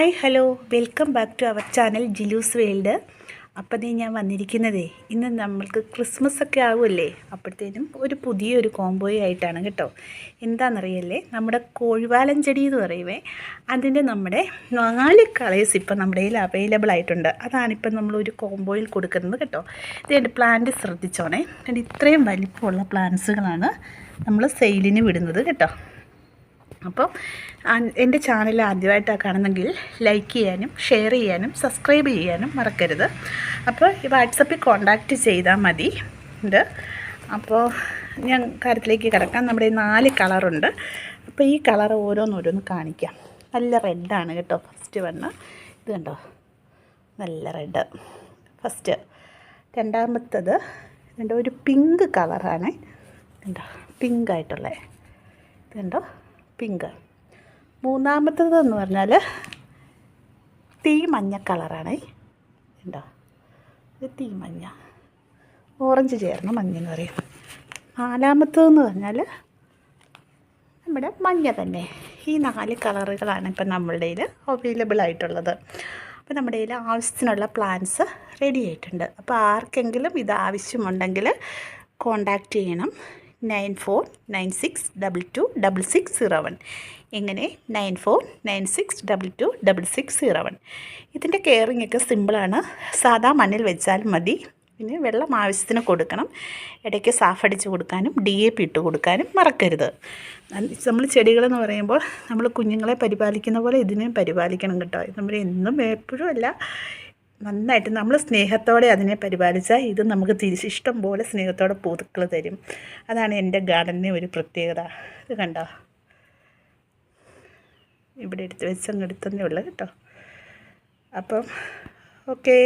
Hi hello welcome back to our channel ജിലൂസ് world. അപ്പോൾ ഞാൻ വന്നിരിക്കുന്നതേ ഇന്ന് നമ്മൾക്ക് ക്രിസ്മസ് ഒക്കെ ആവുമല്ലേ, അപ്പോഴത്തേനും ഒരു പുതിയൊരു കോംബോയോ ആയിട്ടാണ് കേട്ടോ. എന്താണെന്നറിയല്ലേ, നമ്മുടെ കോഴിവാലൻ ചെടി എന്ന് പറയുവേ, അതിൻ്റെ നമ്മുടെ 4 കളേഴ്സ് ഇപ്പം നമ്മുടെ കയ്യിൽ അവൈലബിൾ ആയിട്ടുണ്ട്. അതാണിപ്പം നമ്മളൊരു കോംബോയിൽ കൊടുക്കുന്നത് കേട്ടോ. ഇതിൻ്റെ പ്ലാന്റ് ശ്രദ്ധിച്ചോണേ, ഇത്രയും വലിപ്പമുള്ള പ്ലാന്റ്സുകളാണ് നമ്മൾ സെയിലിന് വിടുന്നത് കേട്ടോ. അപ്പോൾ എൻ്റെ ചാനൽ ആദ്യമായിട്ടാണ് കാണുന്നെങ്കിൽ ലൈക്ക് ചെയ്യാനും ഷെയർ ചെയ്യാനും സബ്സ്ക്രൈബ് ചെയ്യാനും മറക്കരുത്. അപ്പോൾ ഈ വാട്സപ്പിൽ കോൺടാക്റ്റ് ചെയ്താൽ മതി. അപ്പോൾ ഞാൻ കാര്യത്തിലേക്ക് കിടക്കാം. നമ്മുടെ 4 കളറുണ്ട്. അപ്പോൾ ഈ കളർ ഓരോന്നോരോന്ന് കാണിക്കാം. നല്ല റെഡാണ് കേട്ടോ. ഫസ്റ്റ് വന്ന് ഇത് കണ്ടോ, നല്ല റെഡ് ഫസ്റ്റ്. രണ്ടാമത്തത് കണ്ടോ, ഒരു പിങ്ക് കളറാണ് കണ്ടോ, പിങ്കായിട്ടുള്ള ഇത് കണ്ടോ, പിങ്ക്. മൂന്നാമത്തേതെന്ന് പറഞ്ഞാൽ തീ മഞ്ഞ കളറാണ് ഉണ്ടോ, ഇത് തീ മഞ്ഞ, ഓറഞ്ച് ചേർന്ന മഞ്ഞ എന്ന് പറയും. നാലാമത്തേതെന്ന് പറഞ്ഞാൽ നമ്മുടെ മഞ്ഞ തന്നെ. ഈ 4 കളറുകളാണ് ഇപ്പം നമ്മളുടെ കയ്യിൽ അവൈലബിൾ ആയിട്ടുള്ളത്. അപ്പോൾ നമ്മുടെ കയ്യിൽ ആവശ്യത്തിനുള്ള പ്ലാന്റ്സ് റെഡി ആയിട്ടുണ്ട്. അപ്പോൾ ആർക്കെങ്കിലും ഇത് ആവശ്യമുണ്ടെങ്കിൽ കോണ്ടാക്റ്റ് ചെയ്യണം. 9496226601. എങ്ങനെ 9496226601. ഇതിൻ്റെ കെയറിങ് ഒക്കെ സിമ്പിളാണ്. സാധാ മണ്ണിൽ വെച്ചാൽ മതി. പിന്നെ വെള്ളം ആവശ്യത്തിന് കൊടുക്കണം. ഇടയ്ക്ക് സാഫടിച്ച് കൊടുക്കാനും DAP ഇട്ട് കൊടുക്കാനും മറക്കരുത്. നമ്മൾ ചെടികളെന്ന് പറയുമ്പോൾ നമ്മൾ കുഞ്ഞുങ്ങളെ പരിപാലിക്കുന്ന പോലെ ഇതിനെയും പരിപാലിക്കണം കേട്ടോ. നമ്മൾ എന്നും എപ്പോഴും അല്ല, നന്നായിട്ട് നമ്മൾ സ്നേഹത്തോടെ അതിനെ പരിപാലിച്ചാൽ ഇത് നമുക്ക് ഇഷ്ടം പോലെ സ്നേഹത്തോടെ പൂക്കൾ തരും. അതാണ് എൻ്റെ ഗാർഡനിലെ ഒരു പ്രത്യേകത. ഇത് കണ്ടോ, ഇവിടെ എടുത്ത് വെച്ചങ്ങ് എടുത്തതേ ഉള്ളൂ കേട്ടോ. അപ്പം ഓക്കേ.